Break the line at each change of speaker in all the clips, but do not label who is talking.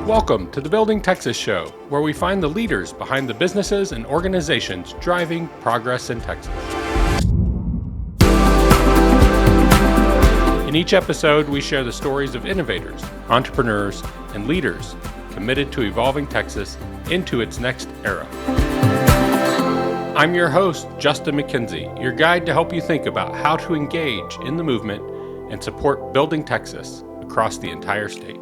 Welcome to the Building Texas Show, where we find the leaders behind the businesses and organizations driving progress in Texas. In each episode, we share the stories of innovators, entrepreneurs, and leaders committed to evolving Texas into its next era. I'm your host, Justin McKenzie, your guide to help you think about how to engage in the movement and support building Texas across the entire state.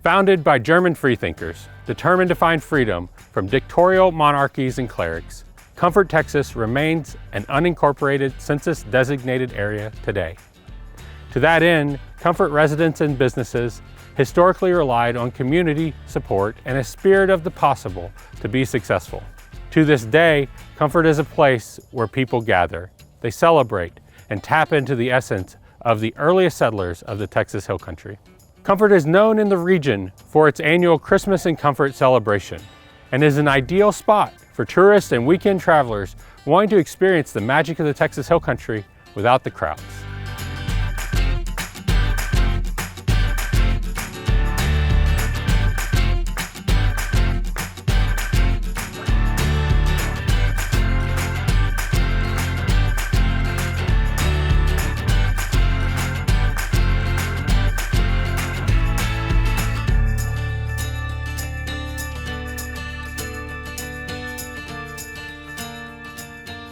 Founded by German freethinkers determined to find freedom from dictatorial monarchies and clerics, Comfort, Texas remains an unincorporated census-designated area today. To that end, Comfort residents and businesses historically relied on community support and a spirit of the possible to be successful. To this day, Comfort is a place where people gather, they celebrate, and tap into the essence of the earliest settlers of the Texas Hill Country. Comfort is known in the region for its annual Christmas in Comfort celebration and is an ideal spot for tourists and weekend travelers wanting to experience the magic of the Texas Hill Country without the crowds.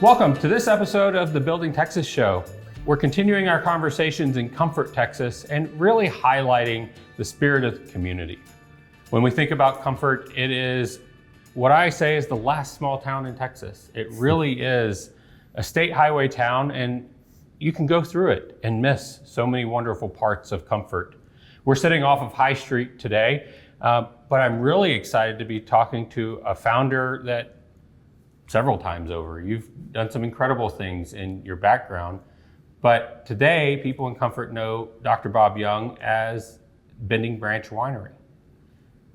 Welcome to this episode of the Building Texas Show. We're continuing our conversations in Comfort, Texas, and really highlighting the spirit of the community. When we think about Comfort, it is what I say is the last small town in Texas. It really is a state highway town, and you can go through it and miss so many wonderful parts of Comfort. We're sitting off of High Street today, but I'm really excited to be talking to a founder that several times over. You've done some incredible things in your background, but today people in Comfort know Dr. Bob Young as Bending Branch Winery.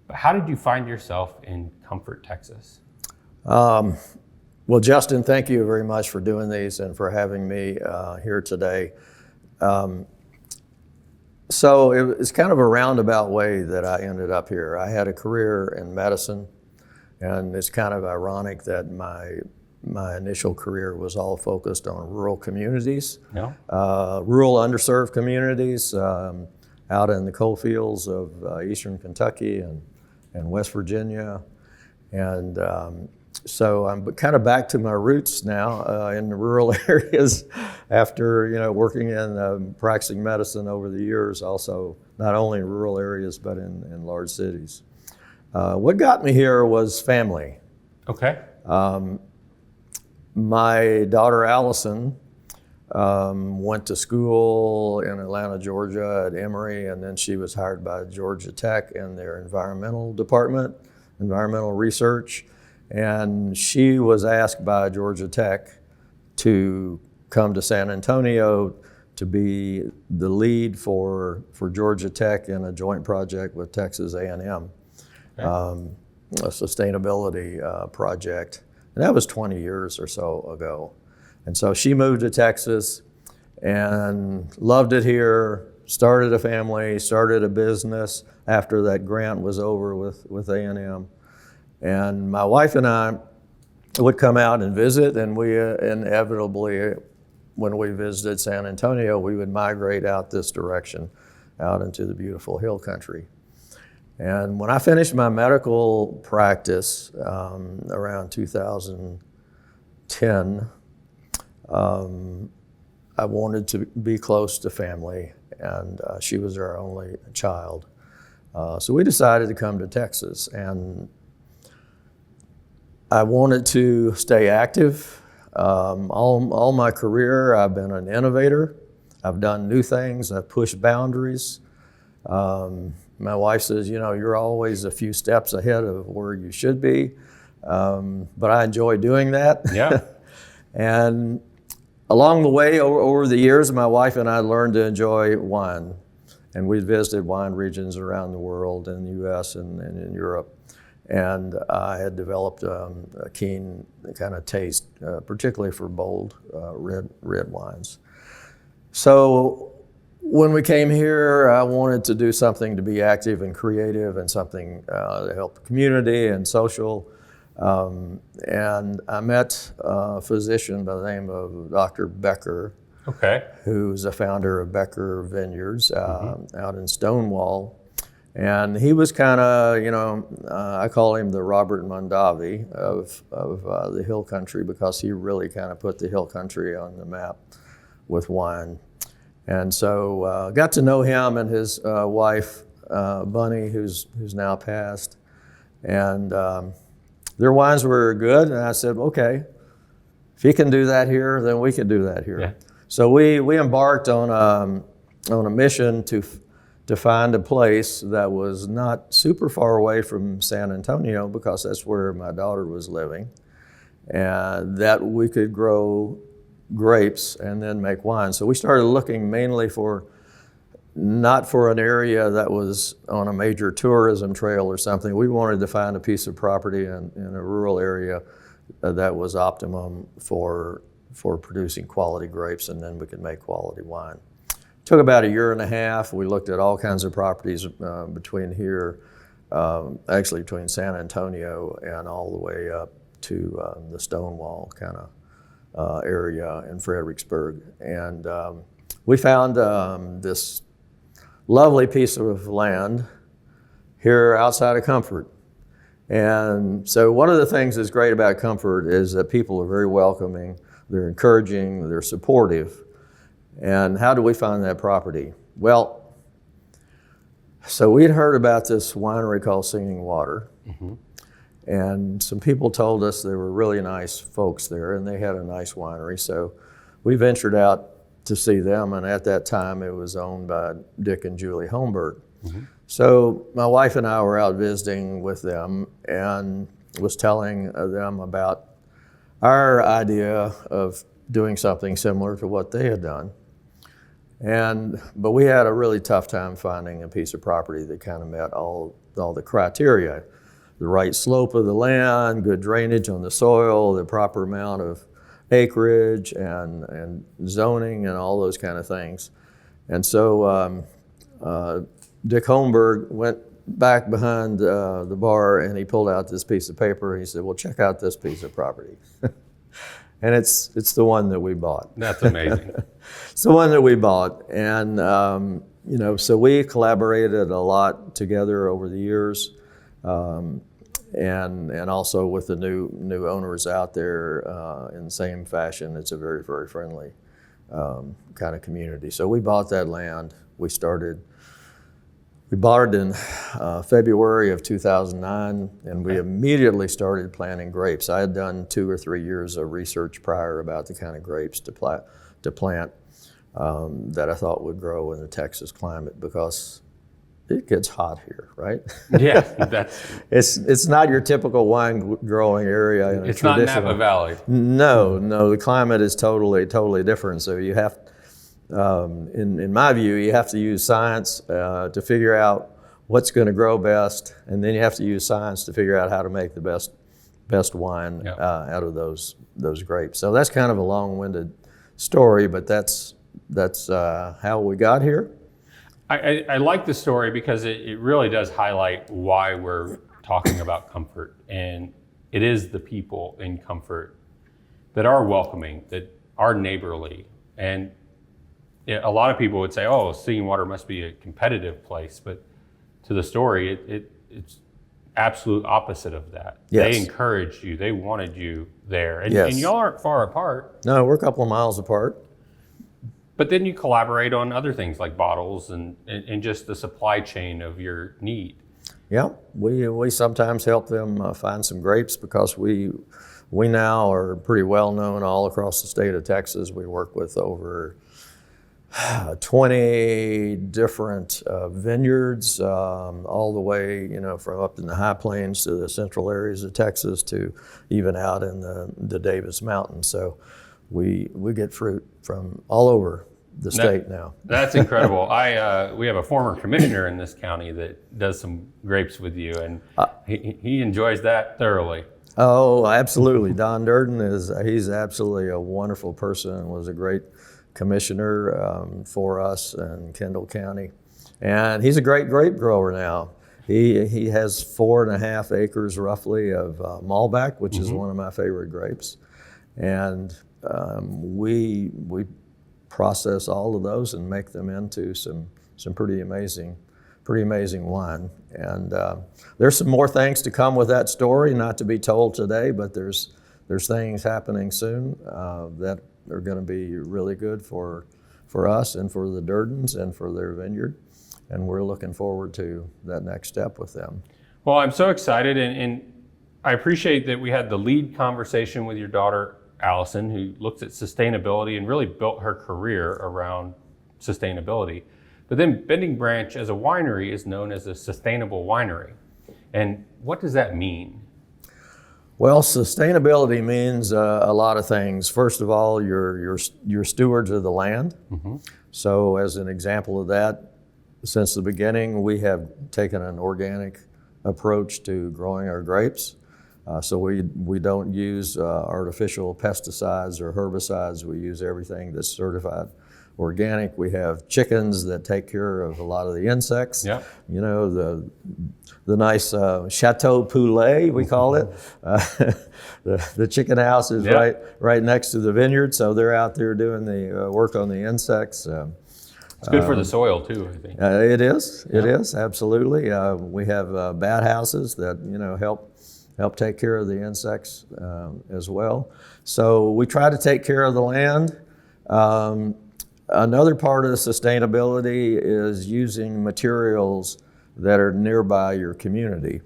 But how did you find yourself in Comfort, Texas?
Well, Justin, thank you very much for doing these and for having me here today. So it's kind of a roundabout way that I ended up here. I had a career in medicine. And it's kind of ironic that my initial career was all focused on rural communities, rural underserved communities out in the coal fields of eastern Kentucky and West Virginia. And so I'm kind of back to my roots now in the rural areas after working in practicing medicine over the years, also not only in rural areas but in large cities. What got me here was family.
Okay.
My daughter Allison went to school in Atlanta, Georgia at Emory, and then she was hired by Georgia Tech in their environmental department, environmental research, and she was asked by Georgia Tech to come to San Antonio to be the lead for Georgia Tech in a joint project with Texas A&M. A sustainability project. And that was 20 years or so ago. And so she moved to Texas and loved it here, started a family, started a business after that grant was over with A&M. And my wife and I would come out and visit, and we inevitably, when we visited San Antonio, we would migrate out this direction, out into the beautiful hill country. And when I finished my medical practice around 2010, I wanted to be close to family, and she was our only child. So we decided to come to Texas, and I wanted to stay active. All my career, I've been an innovator. I've done new things. I've pushed boundaries. My wife says, you're always a few steps ahead of where you should be, but I enjoy doing that.
Yeah.
And along the way, over the years, my wife and I learned to enjoy wine, and we visited wine regions around the world, in the U.S. and in Europe. And I had developed a keen kind of taste, particularly for bold red wines. So when we came here, I wanted to do something to be active and creative and something to help the community and social. And I met a physician by the name of Dr. Becker,
Okay.
who's the founder of Becker Vineyards out in Stonewall. And he was kind of, I call him the Robert Mondavi of the hill country, because he really kind of put the hill country on the map with wine. And so got to know him and his wife, Bunny, who's now passed. And their wines were good. And I said, okay, if he can do that here, then we can do that here.
Yeah.
So we embarked on a mission to find a place that was not super far away from San Antonio, because that's where my daughter was living, and that we could grow grapes and then make wine. So we started looking mainly not for an area that was on a major tourism trail or something. We wanted to find a piece of property in a rural area that was optimum for producing quality grapes, and then we could make quality wine. Took about a year and a half. We looked at all kinds of properties between here, actually between San Antonio and all the way up to the Stonewall kind of area in Fredericksburg. And we found this lovely piece of land here outside of Comfort. And so one of the things that's great about Comfort is that people are very welcoming, they're encouraging, they're supportive. And how do we find that property? Well, so we'd heard about this winery called Singing Water. And some people told us there were really nice folks there, and they had a nice winery. So we ventured out to see them, and at that time it was owned by Dick and Julie Holmberg. So my wife and I were out visiting with them and was telling them about our idea of doing something similar to what they had done. But we had a really tough time finding a piece of property that kind of met all the criteria. The right slope of the land, good drainage on the soil, the proper amount of acreage and zoning and all those kind of things. And so Dick Holmberg went back behind the bar, and he pulled out this piece of paper and he said, well, check out this piece of property. And it's the one that we bought.
That's amazing.
It's the one that we bought. And, so we collaborated a lot together over the years. And also with the new owners out there in the same fashion. It's a very, very friendly kind of community. So we bought that land. We bought it in February of 2009, and we immediately started planting grapes. I had done 2 or 3 years of research prior about the kind of grapes to plant that I thought would grow in the Texas climate, because it gets hot here, right?
Yeah,
it's not your typical wine growing area. In
it's not Napa Valley.
No, the climate is totally different. So you have, in my view, you have to use science to figure out what's going to grow best, and then you have to use science to figure out how to make the best wine out of those grapes. So that's kind of a long-winded story, but that's how we got here.
I like the story because it really does highlight why we're talking about Comfort, and it is the people in Comfort that are welcoming, that are neighborly. And a lot of people would say, oh, Singing Water must be a competitive place, but to the story, it's absolute opposite of that.
Yes.
They encouraged you, they wanted you there, and,
Yes.
and y'all aren't far apart.
No, we're a couple of miles apart.
But then you collaborate on other things like bottles and just the supply chain of your need.
Yeah, we sometimes help them find some grapes, because we now are pretty well known all across the state of Texas. We work with over 20 different vineyards, all the way, from up in the high plains to the central areas of Texas to even out in the Davis Mountains. So we get fruit from all over the state now.
That's incredible. We have a former commissioner in this county that does some grapes with you, and he enjoys that thoroughly.
Oh, absolutely. Don Durden he's absolutely a wonderful person and was a great commissioner for us in Kendall County. And he's a great grape grower now. He has 4.5 acres roughly of Malbec, which is one of my favorite grapes. And we process all of those and make them into some pretty amazing wine. And there's some more things to come with that story, not to be told today, but there's things happening soon that are going to be really good for us and for the Durdens and for their vineyard. And we're looking forward to that next step with them.
Well, I'm so excited, and I appreciate that we had the lead conversation with your daughter, Allison, who looks at sustainability and really built her career around sustainability. But then Bending Branch as a winery is known as a sustainable winery. And what does that mean?
Well, sustainability means a lot of things. First of all, you're stewards of the land. So as an example of that, since the beginning, we have taken an organic approach to growing our grapes. So we don't use artificial pesticides or herbicides. We use everything that's certified organic. We have chickens that take care of a lot of the insects.
Yeah.
You know, the nice chateau poulet, we call it. The chicken house is right next to the vineyard, so they're out there doing the work on the insects.
It's good for the soil too, I think.
It is, absolutely. We have bat houses that help take care of the insects as well. So we try to take care of the land. Another part of the sustainability is using materials that are nearby your community.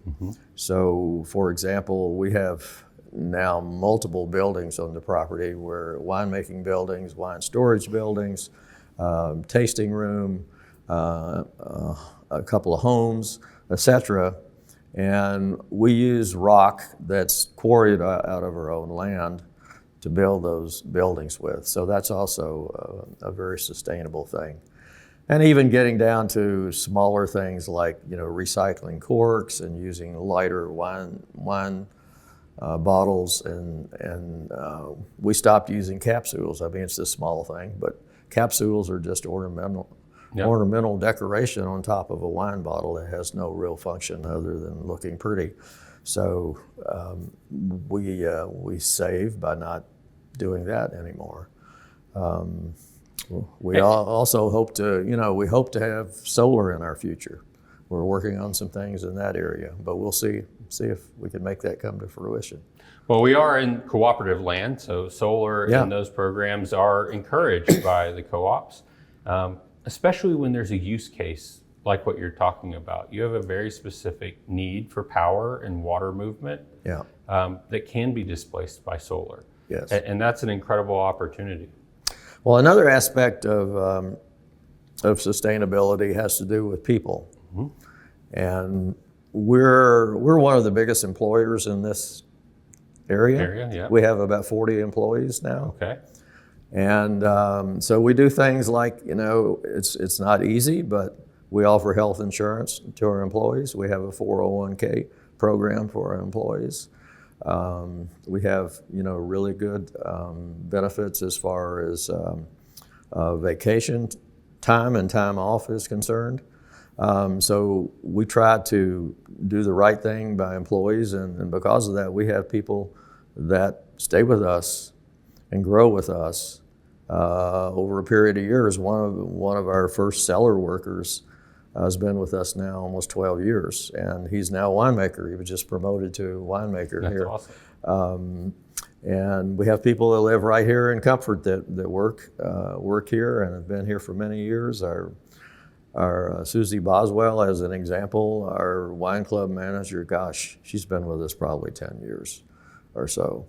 So, for example, we have now multiple buildings on the property where winemaking buildings, wine storage buildings, tasting room, a couple of homes, etc. And we use rock that's quarried out of our own land to build those buildings with. So that's also a very sustainable thing. And even getting down to smaller things like recycling corks and using lighter wine bottles, and we stopped using capsules. I mean, it's a small thing, but capsules are just ornamental decoration on top of a wine bottle that has no real function other than looking pretty. So we save by not doing that anymore. We also hope to have solar in our future. We're working on some things in that area, but we'll see if we can make that come to fruition.
Well, we are in cooperative land, so solar and those programs are encouraged by the co-ops, especially when there's a use case like what you're talking about. You have a very specific need for power and water movement that can be displaced by solar.
Yes.
And that's an incredible opportunity.
Well, another aspect of sustainability has to do with people. And we're one of the biggest employers in this area. We have about 40 employees now.
Okay.
And so we do things like, it's not easy, but we offer health insurance to our employees. We have a 401k program for our employees. We have, really good benefits as far as vacation time and time off is concerned. So we try to do the right thing by employees, and because of that, we have people that stay with us and grow with us over a period of years. One of our first cellar workers has been with us now almost 12 years, and he's now a winemaker. He was just promoted to winemaker.
That's
here.
Awesome.
And we have people that live right here in Comfort that work here and have been here for many years. Our Susie Boswell, as an example, our wine club manager, she's been with us probably 10 years or so.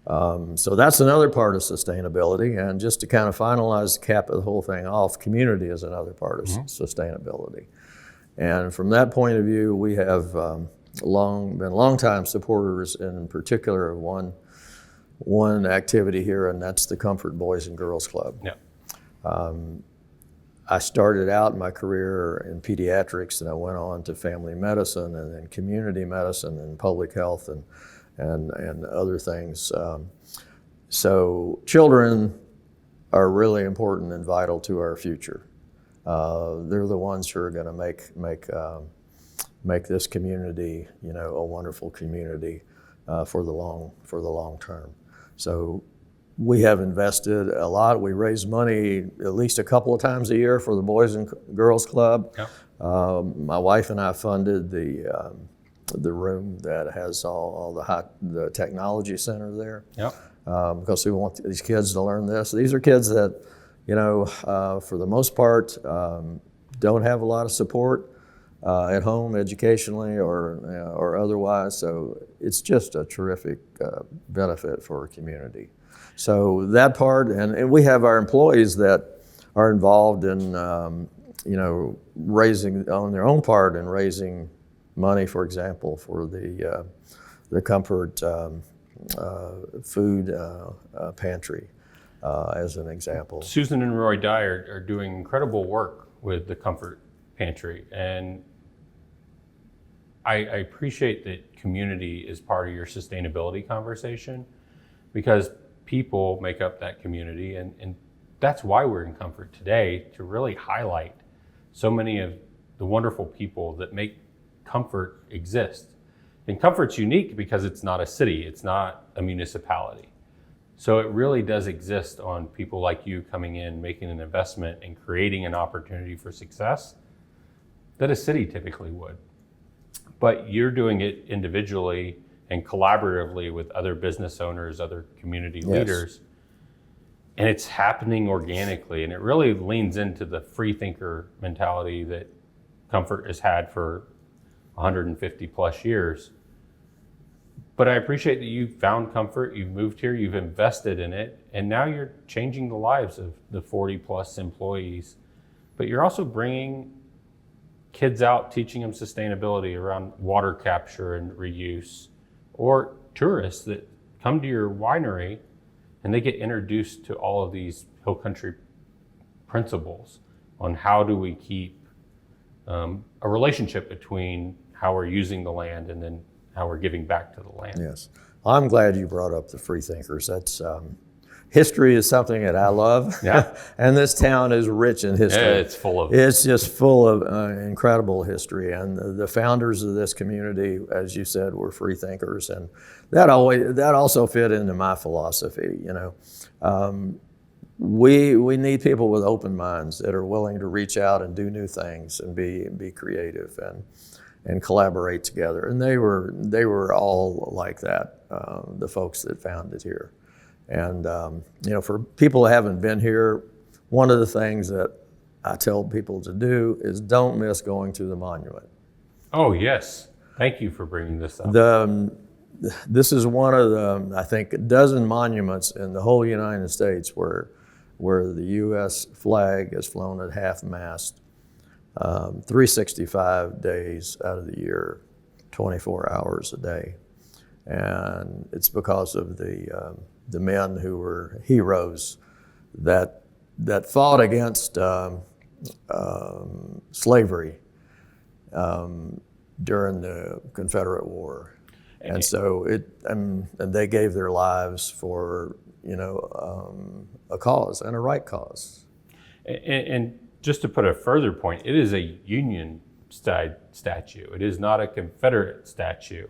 So that's another part of sustainability. And just to kind of finalize, cap the whole thing off, community is another part of sustainability. And from that point of view, we have been long-time supporters, in particular of one activity here, and that's the Comfort Boys and Girls Club.
Yeah.
I started out my career in pediatrics, and I went on to family medicine and then community medicine and public health and other things. So children are really important and vital to our future. They're the ones who are going to make this community, a wonderful community for the long term. So we have invested a lot. We raise money at least a couple of times a year for the Boys and Girls Club.
Yep.
My wife and I funded the room that has all the technology center there.
Yep.
Because we want these kids to learn this. These are kids that, for the most part, don't have a lot of support at home, educationally or otherwise. So it's just a terrific benefit for our community. So that part, and we have our employees that are involved in, raising on their own part and raising money, for example, for the Comfort food pantry, as an example.
Susan and Roy Dyer are doing incredible work with the Comfort Pantry, and I appreciate that community is part of your sustainability conversation, because people make up that community, and that's why we're in Comfort today, to really highlight so many of the wonderful people that make Comfort exist. And Comfort's unique because it's not a city, it's not a municipality. So it really does exist on people like you coming in, making an investment and creating an opportunity for success that a city typically would. But you're doing it individually and collaboratively with other business owners, other community leaders. And it's happening organically, and it really leans into the free thinker mentality that Comfort has had for 150 plus years. But I appreciate that you found Comfort, you've moved here, you've invested in it, and now you're changing the lives of the 40 plus employees. But you're also bringing kids out, teaching them sustainability around water capture and reuse, or tourists that come to your winery and they get introduced to all of these hill country principles on how do we keep a relationship between how we're using the land and then how we're giving back to the land.
Yes. I'm glad you brought up the free thinkers. That's history is something that I love.
Yeah.
And this town is rich in history.
Yeah, it's full of
It's just full of incredible history. And the founders of this community, as you said, were free thinkers. And that also fit into my philosophy, We need people with open minds that are willing to reach out and do new things and be creative and collaborate together. And they were all like that, the folks that founded here. And for people who haven't been here, one of the things that I tell people to do is don't miss going to the monument.
Oh yes, thank you for bringing this up.
This is one of the, I think, a dozen monuments in the whole United States where the U.S. flag is flown at half-mast, 365 days out of the year, 24 hours a day. And it's because of the men who were heroes that fought against slavery during the Confederate War. And so and they gave their lives for a cause and a right cause.
And just to put a further point, it is a Union statue. It is not a Confederate statue.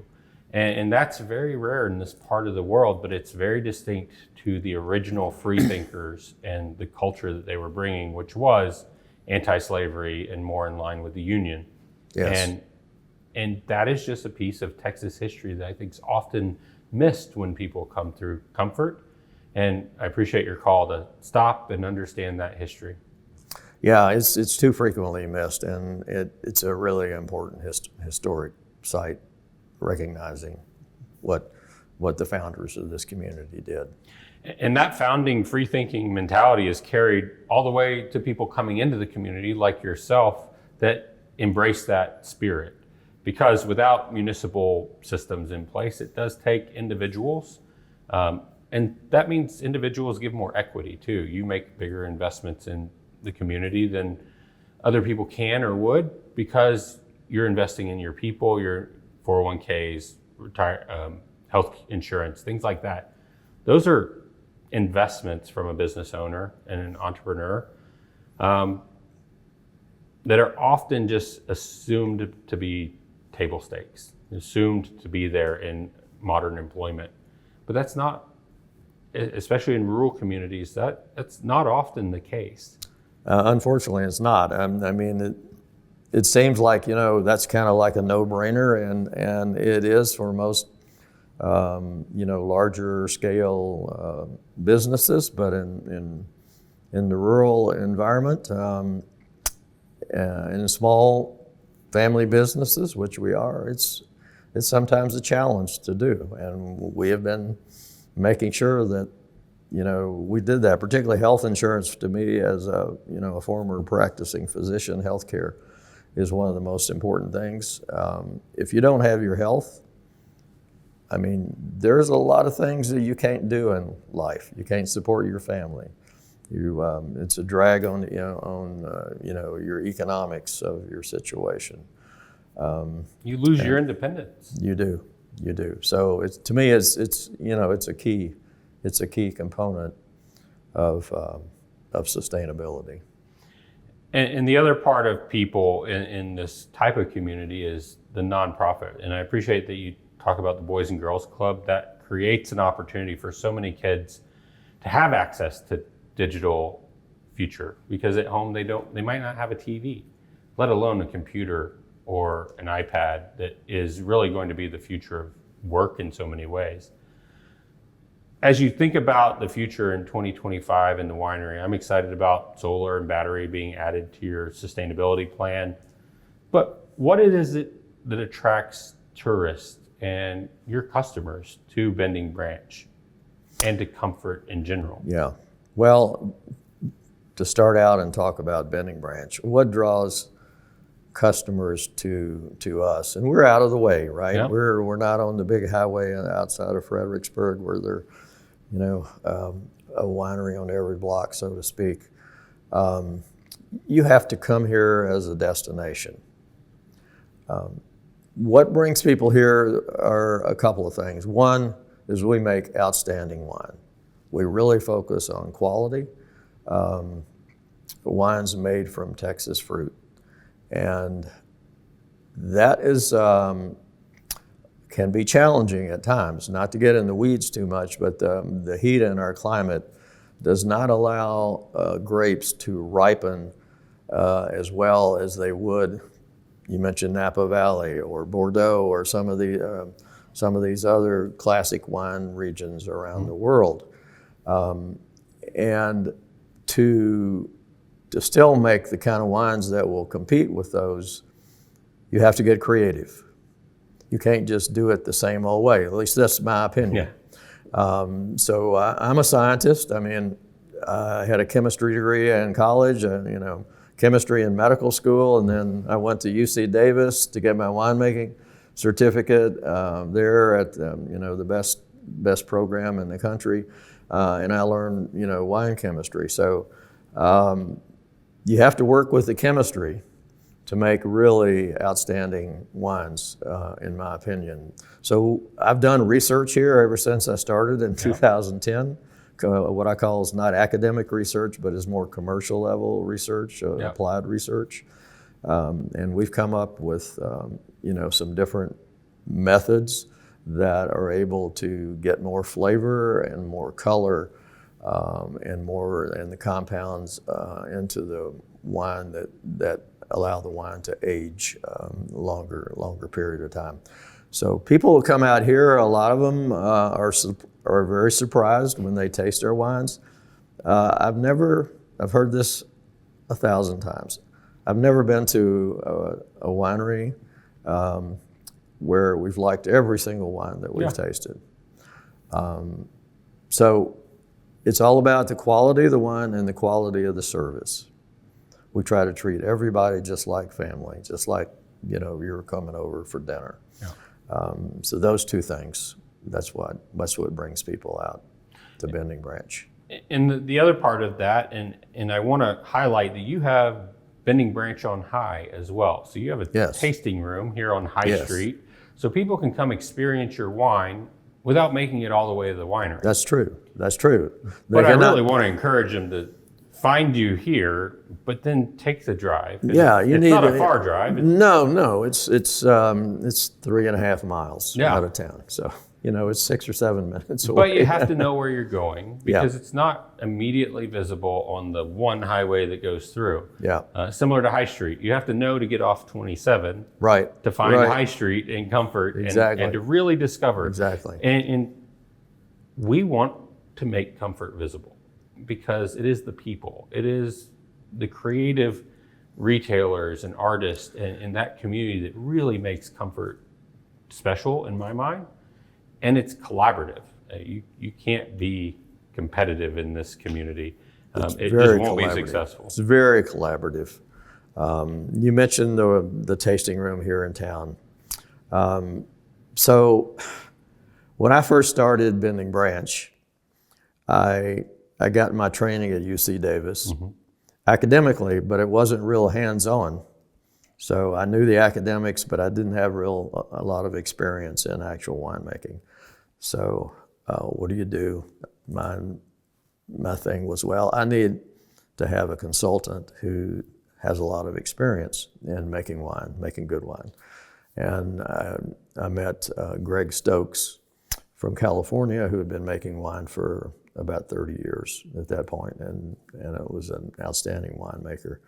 And that's very rare in this part of the world, but it's very distinct to the original free thinkers and the culture that they were bringing, which was anti-slavery and more in line with the Union.
Yes.
And that is just a piece of Texas history that I think is often missed when people come through Comfort. And I appreciate your call to stop and understand that history.
Yeah, it's too frequently missed, and it's a really important historic site, recognizing what the founders of this community did.
And that founding free thinking mentality is carried all the way to people coming into the community like yourself that embrace that spirit. Because without municipal systems in place, it does take individuals. And that means individuals give more equity too. You make bigger investments in the community than other people can or would, because you're investing in your people, your 401ks, health insurance, things like that. Those are investments from a business owner and an entrepreneur that are often just assumed to be table stakes, assumed to be there in modern employment. But that's not, especially in rural communities, that's not often the case.
Unfortunately, it's not. I mean, it seems like, that's kind of like a no-brainer, and it is for most, larger scale businesses, but in the rural environment, in small family businesses, which we are, it's sometimes a challenge to do. And we have been making sure that, we did that. Particularly health insurance, to me, as a former practicing physician, healthcare is one of the most important things. If you don't have your health, there's a lot of things that you can't do in life. You can't support your family. It's a drag on your economics of your situation.
You lose your independence.
You do. So to me, it's a key component of sustainability.
And the other part of people in this type of community is the nonprofit. And I appreciate that you talk about the Boys and Girls Club. That creates an opportunity for so many kids to have access to digital future, because at home they might not have a TV, let alone a computer or an iPad that is really going to be the future of work in so many ways. As you think about the future in 2025 in the winery, I'm excited about solar and battery being added to your sustainability plan. But what is it that attracts tourists and your customers to Bending Branch and to Comfort in general?
Yeah. Well, to start out and talk about Bending Branch, what draws customers to us? And we're out of the way, right?
Yeah.
We're not on the big highway outside of Fredericksburg where there, a winery on every block, so to speak. You have to come here as a destination. What brings people here are a couple of things. One is we make outstanding wine. We really focus on quality. Wines made from Texas fruit. And that is can be challenging at times, not to get in the weeds too much, but the heat in our climate does not allow grapes to ripen as well as they would. You mentioned Napa Valley or Bordeaux or some of these other classic wine regions around the world. And to still make the kind of wines that will compete with those, you have to get creative. You can't just do it the same old way. At least that's my opinion. Yeah. So I'm a scientist. I had a chemistry degree in college, chemistry in medical school, and then I went to UC Davis to get my winemaking certificate there at the best program in the country, and I learned wine chemistry. So you have to work with the chemistry to make really outstanding wines, in my opinion. So I've done research here ever since I started in 2010. What I call is not academic research, but is more commercial level research, applied research. And we've come up with some different methods that are able to get more flavor and more color and the compounds into the wine that allow the wine to age longer period of time. So people who come out here, a lot of them are very surprised when they taste our wines. I've heard this 1,000 times. I've never been to a winery where we've liked every single wine that we've tasted. So it's all about the quality of the wine and the quality of the service. We try to treat everybody just like family, just like you were coming over for dinner. Yeah. So those two things, that's what brings people out to Bending Branch.
And the other part of that, and I want to highlight that you have Bending Branch on High as well. So you have a tasting room here on High Street, so people can come experience your wine without making it all the way to the winery.
That's true. That's true.
But I really want to encourage them to find you here, but then take the drive.
Yeah,
it's not a far drive.
No, it's 3.5 miles out of town. So, it's 6 or 7 minutes away.
But you have to know where you're going because it's not immediately visible on the one highway that goes through.
Yeah.
Similar to High Street. You have to know to get off 27 to find High Street in Comfort and to really discover.
Exactly.
And we want to make Comfort visible because it is the people. It is the creative retailers and artists in that community that really makes Comfort special in my mind. And it's collaborative. You can't be competitive in this community. It just won't be successful.
It's very collaborative. You mentioned the tasting room here in town. So when I first started Bending Branch, I got my training at UC Davis academically, but it wasn't real hands-on. So I knew the academics, but I didn't have a lot of experience in actual winemaking. So what do? My thing was, I need to have a consultant who has a lot of experience in making wine, making good wine. And I met Greg Stokes from California, who had been making wine for about 30 years at that point, and it was an outstanding winemaker,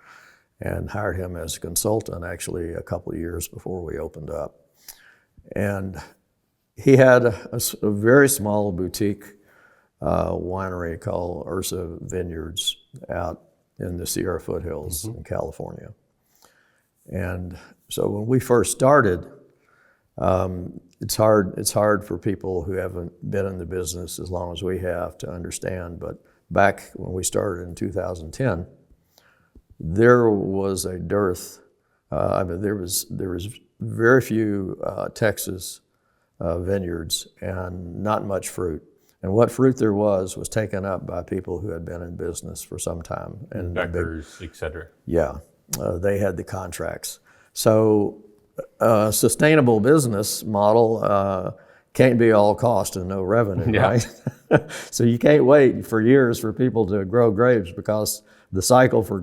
and hired him as a consultant actually a couple of years before we opened up. And he had a very small boutique winery called Ursa Vineyards out in the Sierra foothills in California. And so when we first started, it's hard for people who haven't been in the business as long as we have to understand. But back when we started in 2010, there was a dearth. There was very few Texas vineyards and not much fruit. And what fruit there was taken up by people who had been in business for some time. And
Beckers, et cetera.
Yeah, they had the contracts. So a sustainable business model can't be all cost and no revenue, right? So you can't wait for years for people to grow grapes, because the cycle for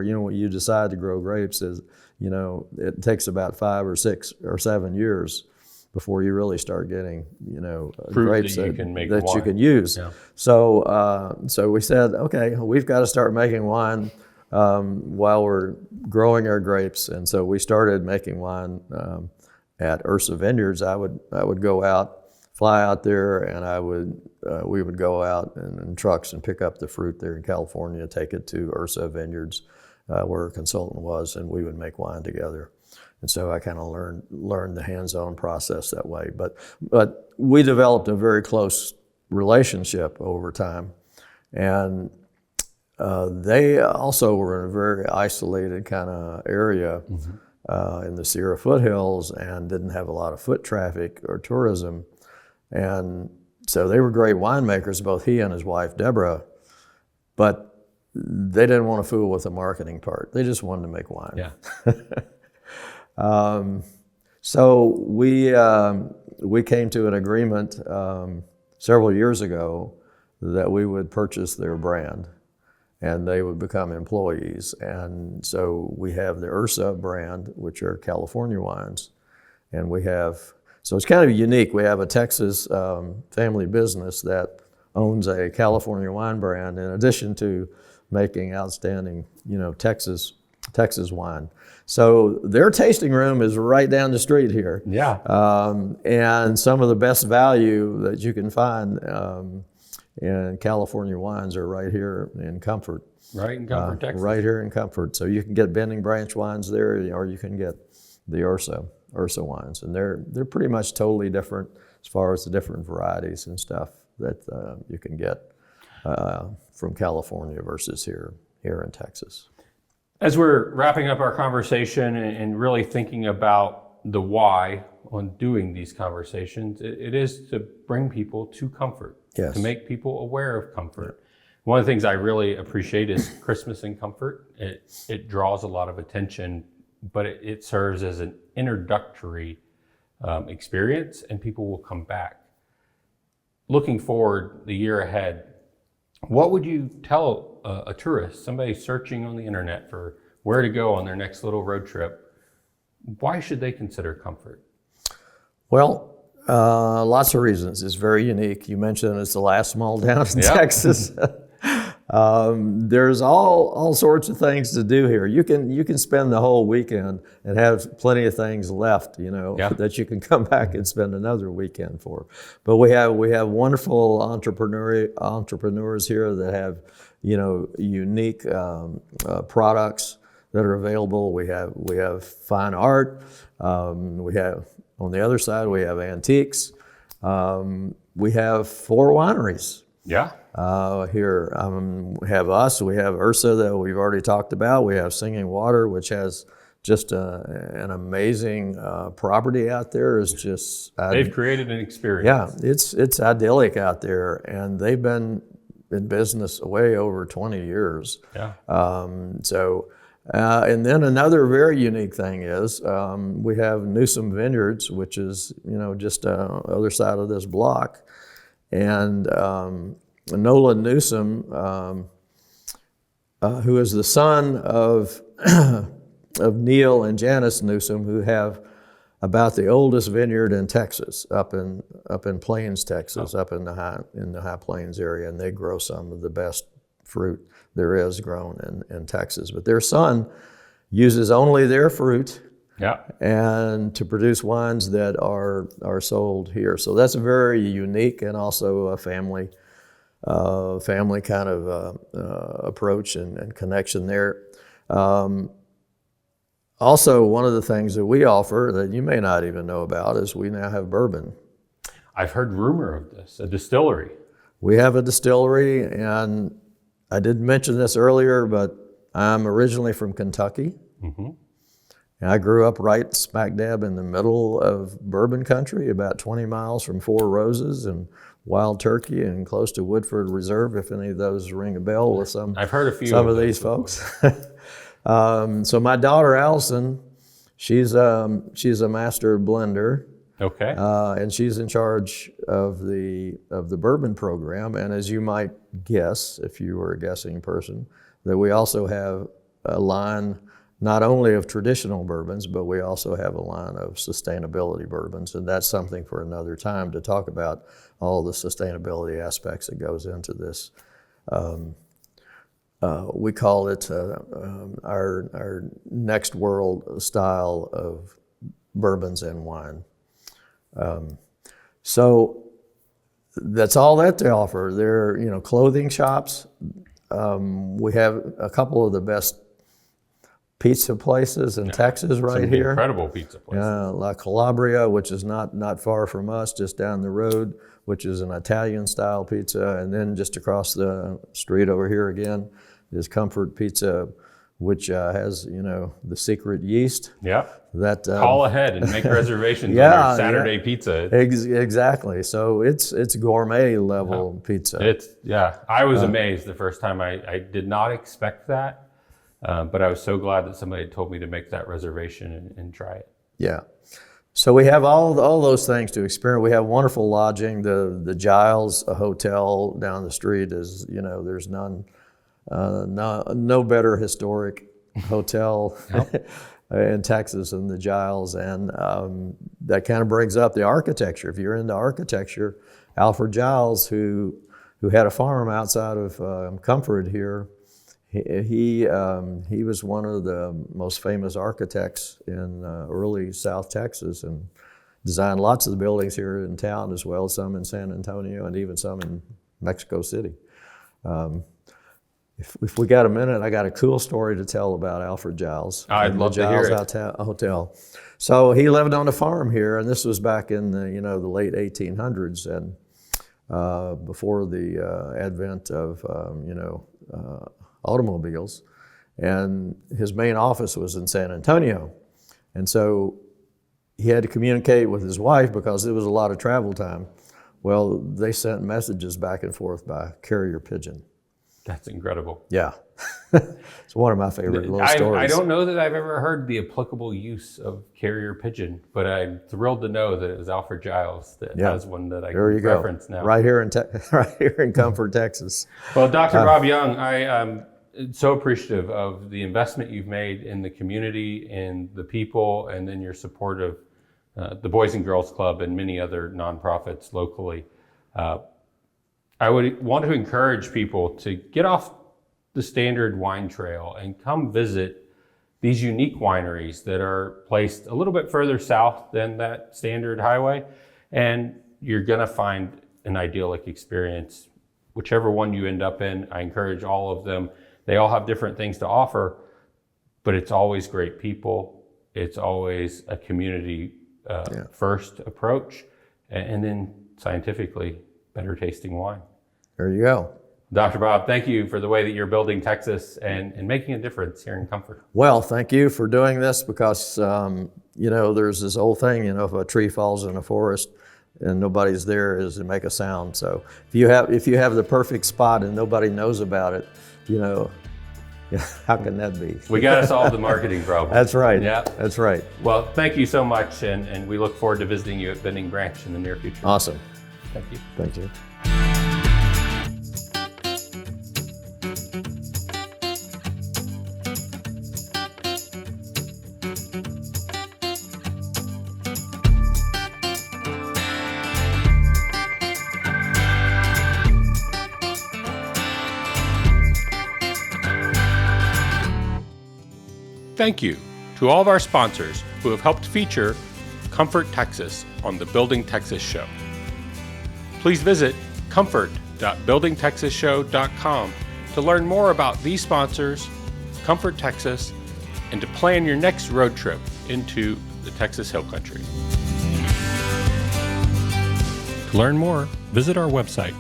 when you decide to grow grapes is, it takes about 5 or 6 or 7 years before you really start getting, grapes
that
you can use.
Yeah.
So we said, okay, we've got to start making wine while we're growing our grapes. And so we started making wine at Ursa Vineyards. I would go out, fly out there, and we would go out in trucks and pick up the fruit there in California, take it to Ursa Vineyards, where a consultant was, and we would make wine together. And so I kind of learned the hands-on process that way. But we developed a very close relationship over time. And they also were in a very isolated kind of area in the Sierra foothills, and didn't have a lot of foot traffic or tourism. And so they were great winemakers, both he and his wife, Deborah, but they didn't want to fool with the marketing part. They just wanted to make wine.
Yeah.
So we came to an agreement several years ago that we would purchase their brand, and they would become employees. And so we have the Ursa brand, which are California wines, and so it's kind of unique. We have a Texas family business that owns a California wine brand, in addition to making outstanding, Texas wine. So their tasting room is right down the street here.
Yeah.
And some of the best value that you can find in California wines are right here in Comfort.
Right in Comfort, Texas.
Right here in Comfort. So you can get Bending Branch wines there, or you can get the Ursa wines. And they're pretty much totally different as far as the different varieties and stuff that you can get from California versus here in Texas.
As we're wrapping up our conversation and really thinking about the why on doing these conversations, it is to bring people to comfort,
yes,
to make people aware of comfort. One of the things I really appreciate is Christmas in Comfort. It draws a lot of attention, but it serves as an introductory experience, and people will come back. looking forward the year ahead, what would you tell a tourist, somebody searching on the internet for where to go on their next little road trip? Why should they consider Comfort?
Well, lots of reasons. It's very unique. You mentioned it's the last small town in Texas. There's all sorts of things to do here. You can spend the whole weekend and have plenty of things left, that you can come back and spend another weekend for. But we have wonderful entrepreneurs here that have, unique products that are available. We have fine art. We have, on the other side, we have antiques. We have 4 wineries.
Yeah.
Here we have us. We have Ursa that we've already talked about. We have Singing Water, which has just an amazing property out there. It's just
they've created an experience.
Yeah, it's idyllic out there, and they've been in business way over 20 years.
Yeah.
And then another very unique thing is we have Newsom Vineyards, which is just other side of this block, and Nolan Newsom, who is the son of of Neil and Janice Newsom, who have about the oldest vineyard in Texas, up in Plains, Texas, up in the High Plains area, and they grow some of the best fruit there is grown in Texas. But their son uses only their fruit, and to produce wines that are sold here. So that's very unique, and also a family kind of approach and connection there. Also, one of the things that we offer that you may not even know about is we now have bourbon.
I've heard rumor of this, a distillery.
We have a distillery, and I didn't mention this earlier, but I'm originally from Kentucky. Mm-hmm. And I grew up right smack dab in the middle of bourbon country, about 20 miles from Four Roses and Wild Turkey, and close to Woodford Reserve, if any of those ring a bell with some.
I've heard a few
of these folks. So my daughter Allison, she's a master blender.
Okay.
And she's in charge of the bourbon program. And as you might guess, if you were a guessing person, that we also have a line not only of traditional bourbons, but we also have a line of sustainability bourbons. And that's something for another time to talk about all the sustainability aspects that goes into this. We call it our next world style of bourbons and wine. So that's all that they offer. They're, clothing shops. We have a couple of the best pizza places in Texas right here.
Incredible pizza places.
La Calabria, which is not far from us, just down the road, which is an Italian style pizza. And then just across the street over here again is Comfort Pizza, which has, the secret yeast.
Yeah.
That
call ahead and make reservations on your Saturday pizza.
Exactly. So it's gourmet level pizza.
I was amazed the first time. I did not expect that, but I was so glad that somebody told me to make that reservation and try it.
Yeah. So we have all those things to experience. We have wonderful lodging. The Giles Hotel down the street is, there's none. No better historic hotel in Texas than the Giles, and that kind of brings up the architecture. If you're into architecture, Alfred Giles, who had a farm outside of Comfort here, he was one of the most famous architects in early South Texas, and designed lots of the buildings here in town as well, some in San Antonio and even some in Mexico City. If we got a minute, I got a cool story to tell about Alfred Giles.
I'd love to hear it.
Hotel. So he lived on a farm here, and this was back in the the late 1800s, and before the advent of automobiles. And his main office was in San Antonio, and so he had to communicate with his wife because there was a lot of travel time. Well, they sent messages back and forth by carrier pigeon.
That's incredible.
Yeah. It's one of my favorite little stories.
I don't know that I've ever heard the applicable use of carrier pigeon, but I'm thrilled to know that it was Alfred Giles that has one that I can reference now.
Right here in Comfort, Texas.
Well, Dr. Bob Young, I am so appreciative of the investment you've made in the community and the people, and then your support of the Boys and Girls Club and many other nonprofits locally. I would want to encourage people to get off the standard wine trail and come visit these unique wineries that are placed a little bit further south than that standard highway. And you're gonna find an idyllic experience, whichever one you end up in. I encourage all of them. They all have different things to offer, but it's always great people. It's always a community first approach, and then scientifically better tasting wine.
There you go.
Dr. Bob, thank you for the way that you're building Texas and making a difference here in Comfort.
Well, thank you for doing this because, there's this old thing, if a tree falls in a forest and nobody's there, is to make a sound. So if you have the perfect spot and nobody knows about it, how can that be?
We got to solve the marketing problem.
That's right.
Yeah.
That's right.
Well, thank you so much, and we look forward to visiting you at Bending Branch in the near future.
Awesome.
Thank you.
Thank you.
Thank you to all of our sponsors who have helped feature Comfort, Texas on the Building Texas Show. Please visit comfort.buildingtexasshow.com to learn more about these sponsors, Comfort, Texas, and to plan your next road trip into the Texas Hill Country. To learn more, visit our website,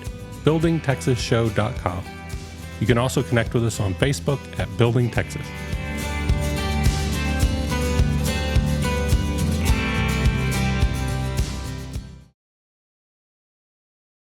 buildingtexasshow.com. You can also connect with us on Facebook at Building Texas.